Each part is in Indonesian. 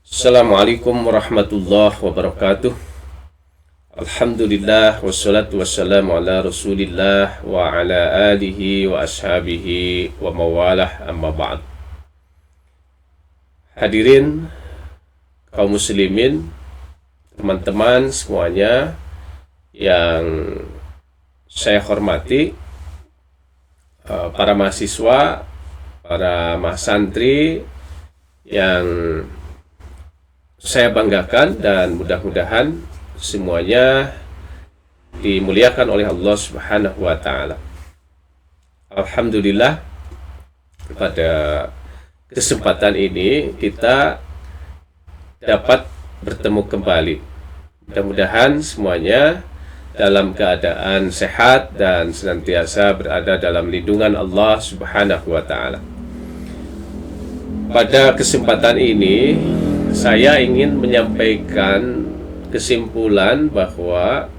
Assalamualaikum warahmatullahi wabarakatuh. Alhamdulillah wassalatu wassalamu ala Rasulillah wa ala alihi wa ashabihi wa mawalah, amma ba'd. Hadirin kaum muslimin, teman-teman semuanya yang saya hormati, para mahasiswa, para mahasantri yang saya banggakan, dan mudah-mudahan semuanya dimuliakan oleh Allah Subhanahu wa taala. Alhamdulillah, pada kesempatan ini kita dapat bertemu kembali. Mudah-mudahan semuanya dalam keadaan sehat dan senantiasa berada dalam lindungan Allah Subhanahu wa taala. Pada kesempatan ini saya ingin menyampaikan kesimpulan bahwa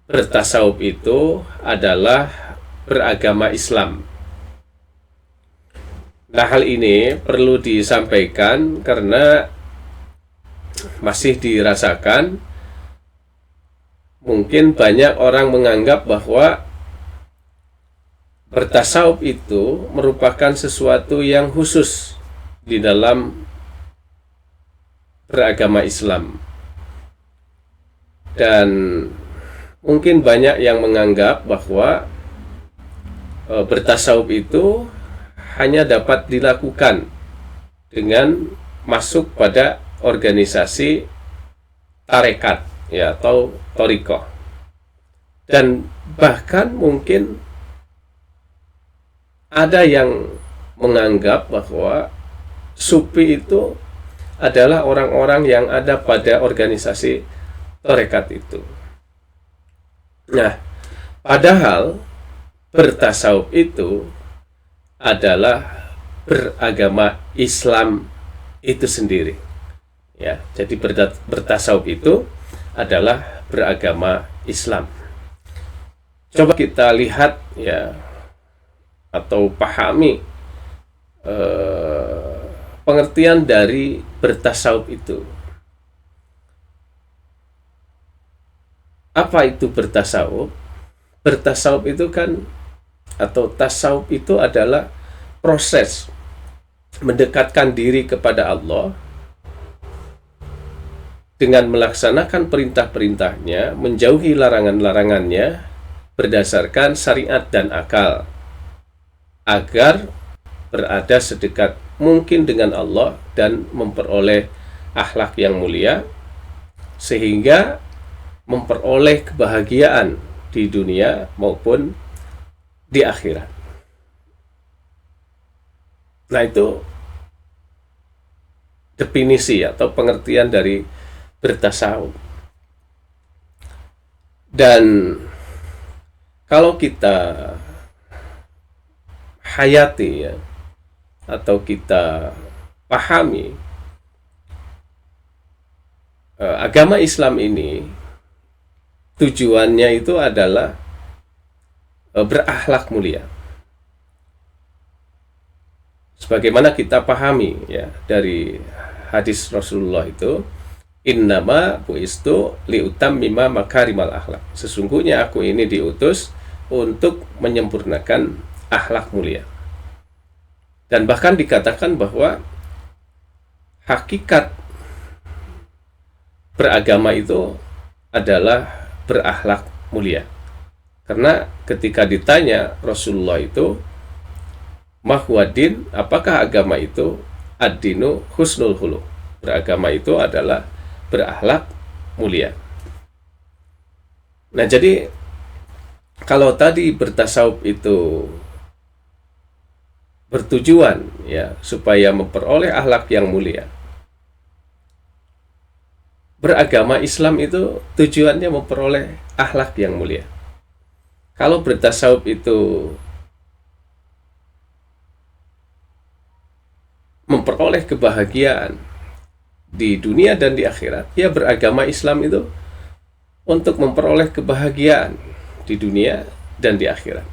bertasawuf itu adalah beragama Islam. Nah, hal ini perlu disampaikan karena masih dirasakan, mungkin banyak orang menganggap bahwa bertasawuf itu merupakan sesuatu yang khusus di dalam beragama Islam, dan mungkin banyak yang menganggap bahwa bertasawuf itu hanya dapat dilakukan dengan masuk pada organisasi tarekat, ya, atau thariqah, dan bahkan mungkin ada yang menganggap bahwa sufi itu adalah orang-orang yang ada pada organisasi tarekat itu. Nah, padahal bertasawuf itu adalah beragama Islam itu sendiri. Ya, jadi bertasawuf itu adalah beragama Islam. Coba kita lihat, ya, atau pahami pengertian dari bertasawuf itu. Apa itu bertasawuf? Bertasawuf itu kan, atau tasawuf itu adalah proses mendekatkan diri kepada Allah dengan melaksanakan perintah-perintahnya, menjauhi larangan-larangannya berdasarkan syariat dan akal, agar berada sedekat mungkin dengan Allah dan memperoleh akhlak yang mulia, sehingga memperoleh kebahagiaan di dunia maupun di akhirat. Nah, itu definisi atau pengertian dari bertasawuf. Dan kalau kita hayati, ya, atau kita pahami, agama Islam ini tujuannya itu adalah berakhlak mulia. Sebagaimana kita pahami, ya, dari hadis Rasulullah itu, innama buistu liutammima makarimal akhlak. Sesungguhnya aku ini diutus untuk menyempurnakan akhlak mulia. Dan bahkan dikatakan bahwa hakikat beragama itu adalah berakhlak mulia. Karena ketika ditanya Rasulullah itu, mahwadin, apakah agama itu? Ad-dinu husnul khuluq. Beragama itu adalah berakhlak mulia. Nah, jadi kalau tadi bertasawuf itu bertujuan, ya, supaya memperoleh akhlak yang mulia, beragama Islam itu tujuannya memperoleh akhlak yang mulia. Kalau bertasawuf itu memperoleh kebahagiaan di dunia dan di akhirat, ya, beragama Islam itu untuk memperoleh kebahagiaan di dunia dan di akhirat.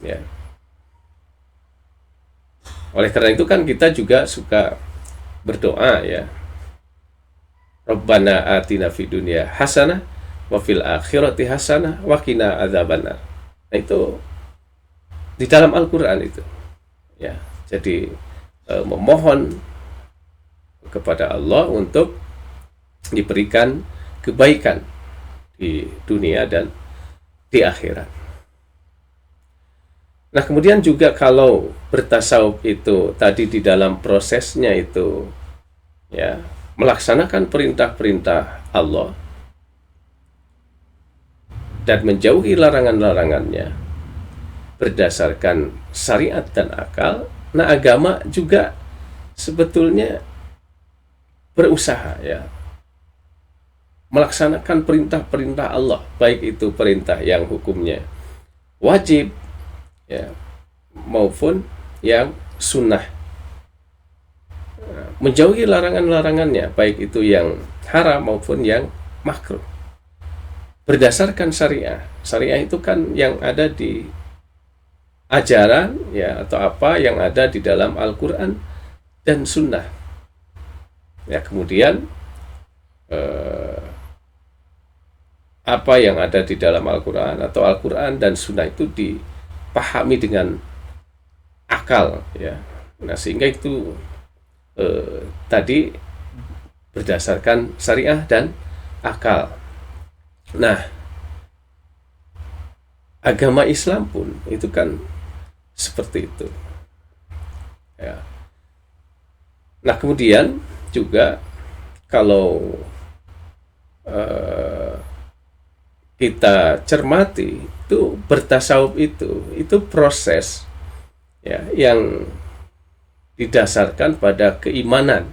Ya. Oleh karena itu kan kita juga suka berdoa ya, Rabbana atina fid dunya hasanah wa fil akhirati hasanah wa qina adzabannar. Nah, itu di dalam Al-Qur'an itu. Ya, jadi memohon kepada Allah untuk diberikan kebaikan di dunia dan di akhirat. Nah, kemudian juga kalau bertasawuf itu tadi di dalam prosesnya itu ya melaksanakan perintah-perintah Allah dan menjauhi larangan-larangannya berdasarkan syariat dan akal. Nah, agama juga sebetulnya berusaha ya melaksanakan perintah-perintah Allah, baik itu perintah yang hukumnya wajib ya maupun yang sunnah, menjauhi larangan-larangannya, baik itu yang haram maupun yang makruh, berdasarkan syariah. Syariah itu kan yang ada di ajaran ya, atau apa yang ada di dalam Al-Quran dan sunnah ya. Kemudian apa yang ada di dalam Al-Quran atau Al-Quran dan sunnah itu dipahami dengan akal ya. Nah, sehingga itu tadi berdasarkan syariah dan akal. Nah, agama Islam pun itu kan seperti itu ya. Nah, kemudian juga kalau kita cermati itu bertasawuf itu proses ya yang didasarkan pada keimanan,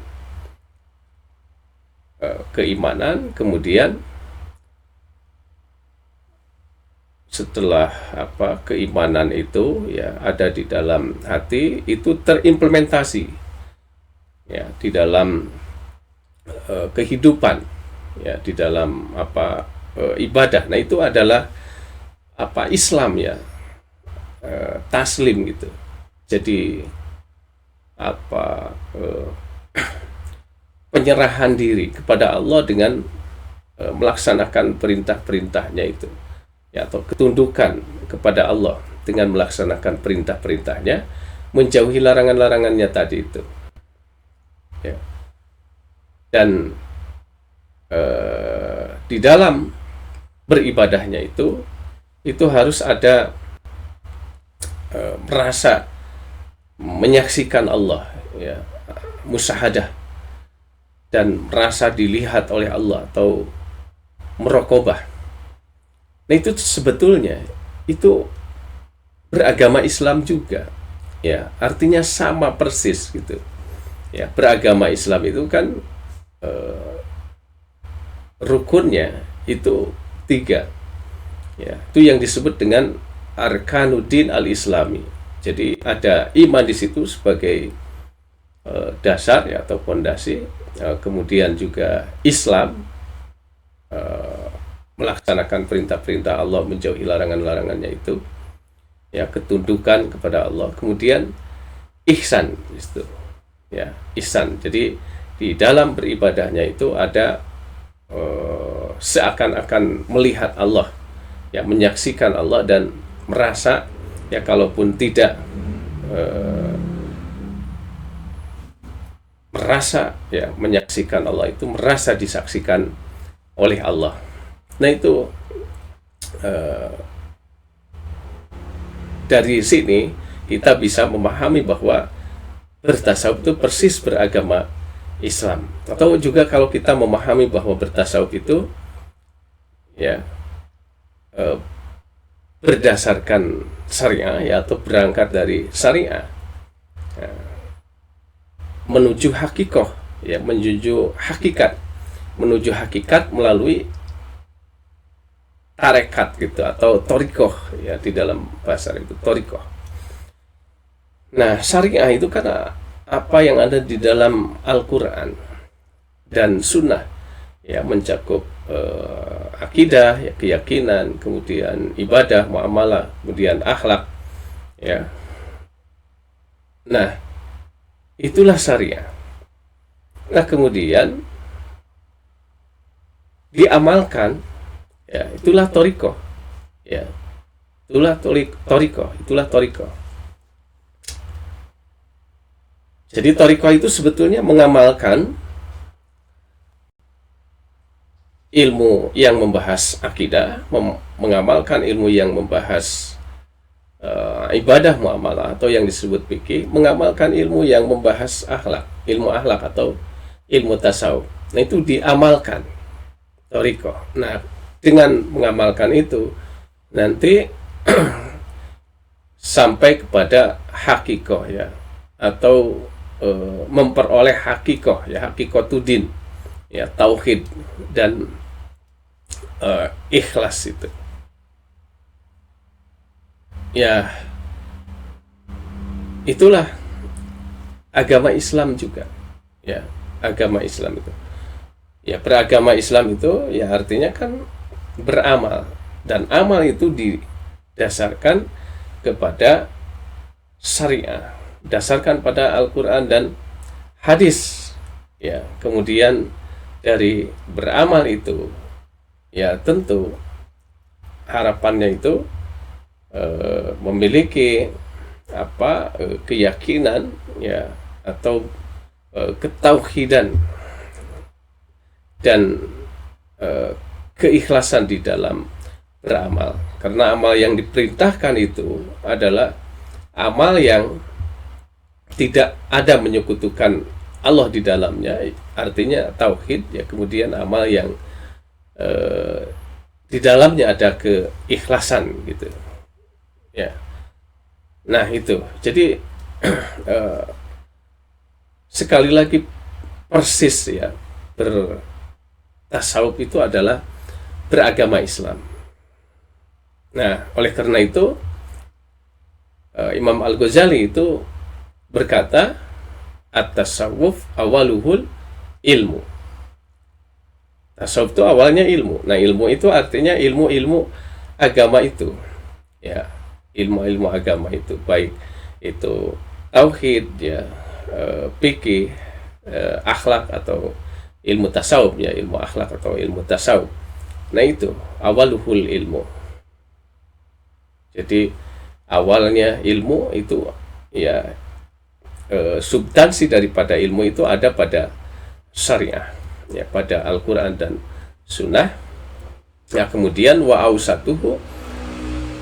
kemudian setelah keimanan itu ya ada di dalam hati, itu terimplementasi ya di dalam kehidupan ya, di dalam ibadah. Nah, itu adalah Islam ya, taslim gitu. Jadi penyerahan diri kepada Allah dengan melaksanakan perintah-perintahnya itu ya, atau ketundukan kepada Allah dengan melaksanakan perintah-perintahnya, menjauhi larangan-larangannya tadi itu ya. Dan di dalam beribadahnya itu harus ada merasa menyaksikan Allah ya, musyahadah, dan merasa dilihat oleh Allah atau merokobah. Nah, itu sebetulnya itu beragama Islam juga ya, artinya sama persis gitu ya. Beragama Islam itu kan rukunnya itu 3 ya, itu yang disebut dengan Arkanuddin al-Islami. Jadi ada iman di situ sebagai dasar ya, atau fondasi, kemudian juga Islam, melaksanakan perintah-perintah Allah, menjauhi larangan-larangannya itu ya, ketundukan kepada Allah, kemudian ihsan itu ya, ihsan. Jadi di dalam beribadahnya itu ada seakan-akan melihat Allah ya, menyaksikan Allah dan merasa ya, kalaupun tidak merasa ya menyaksikan Allah, itu merasa disaksikan oleh Allah. Nah, itu dari sini kita bisa memahami bahwa bertasawuf itu persis beragama Islam. Atau juga kalau kita memahami bahwa bertasawuf itu ya berdasarkan syariah ya, atau berangkat dari syariah ya, menuju hakikoh ya, menuju hakikat melalui tarekat gitu, atau torikoh ya, di dalam bahasa itu torikoh. Nah, syariah itu karena apa yang ada di dalam Al-Quran dan Sunnah ya, mencakup akidah ya, keyakinan, kemudian ibadah, muamalah, kemudian akhlak ya. Nah, itulah syariah. Nah, kemudian diamalkan, ya, itulah thariqah. Ya, itulah thariqah. Jadi thariqah itu sebetulnya mengamalkan ilmu yang membahas akidah, mengamalkan ilmu yang membahas ibadah muamalah atau yang disebut fikih, mengamalkan ilmu yang membahas ilmu akhlak atau ilmu tasawuf. Nah, itu diamalkan thariqah. Nah, dengan mengamalkan itu nanti sampai kepada hakikoh, ya, atau memperoleh hakikoh, ya, hakikatuddin, ya, tauhid dan ikhlas itu. Ya, itulah agama Islam juga. Ya, agama Islam itu. Ya, beragama Islam itu ya artinya kan beramal, dan amal itu didasarkan kepada syariah, dasarkan pada Al-Quran dan hadis. Ya, kemudian dari beramal itu, ya, tentu harapannya itu memiliki keyakinan, ya, atau ketauhidan dan keikhlasan di dalam beramal. Karena amal yang diperintahkan itu adalah amal yang tidak ada menyekutukan Allah di dalamnya, artinya tauhid, ya, kemudian amal yang di dalamnya ada keikhlasan gitu, ya. Nah, itu jadi sekali lagi persis, ya, bertasawuf itu adalah beragama Islam. Nah, oleh karena itu Imam Al-Ghazali itu berkata, at-tasawuf awaluhul ilmu. Tasawuf itu awalnya ilmu. Nah, ilmu itu artinya ilmu-ilmu agama itu, ya, ilmu-ilmu agama itu, baik itu tauhid, ya, fikih, akhlak atau ilmu tasawuf, ya, ilmu akhlak atau ilmu tasawuf. Nah, itu awaluhul ilmu. Jadi awalnya ilmu itu, ya, substansi daripada ilmu itu ada pada syariah, ya, pada Al-Quran dan Sunnah. Ya, kemudian wa ausatuhu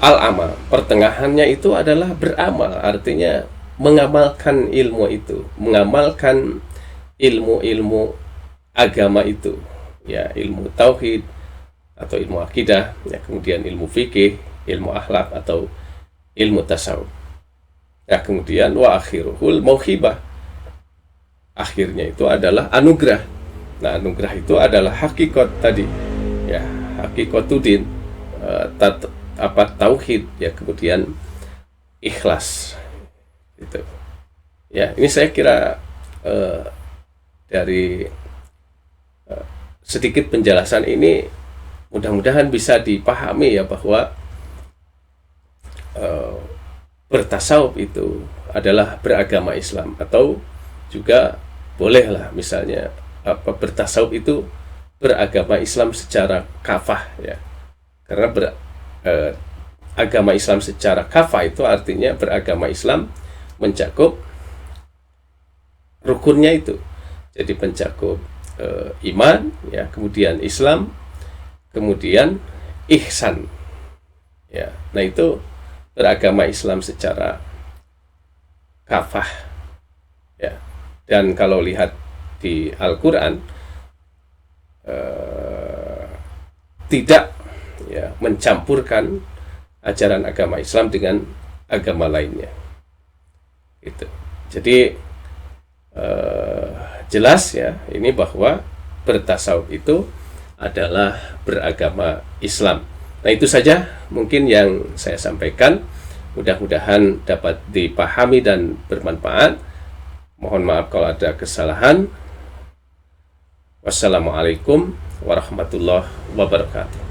al-amal, pertengahannya itu adalah beramal, artinya mengamalkan ilmu itu, mengamalkan ilmu-ilmu agama itu, ya, ilmu tauhid atau ilmu akidah, ya, kemudian ilmu fikih, ilmu akhlak atau ilmu tasawuf. Ya, kemudian wa akhiruhul mauhibah, akhirnya itu adalah anugerah. Nah, anugerah itu adalah hakikat tadi, ya, hakikatuddin, tauhid, ya, kemudian ikhlas itu. Ya, ini saya kira dari sedikit penjelasan ini mudah-mudahan bisa dipahami, ya, bahwa bertasawuf itu adalah beragama Islam, atau juga bolehlah misalnya bertasawuf itu beragama Islam secara kafah, ya, karena agama Islam secara kafah itu artinya beragama Islam mencakup rukunnya itu, jadi mencakup iman, ya, kemudian Islam, kemudian ihsan, ya. Nah, itu beragama Islam secara kafah, ya. Dan kalau lihat di Al-Quran, tidak, ya, mencampurkan ajaran agama Islam dengan agama lainnya itu. Jadi jelas, ya, ini bahwa bertasawuf itu adalah beragama Islam. Nah, itu saja mungkin yang saya sampaikan. Mudah-mudahan dapat dipahami dan bermanfaat. Mohon maaf kalau ada kesalahan. Wassalamualaikum warahmatullahi wabarakatuh.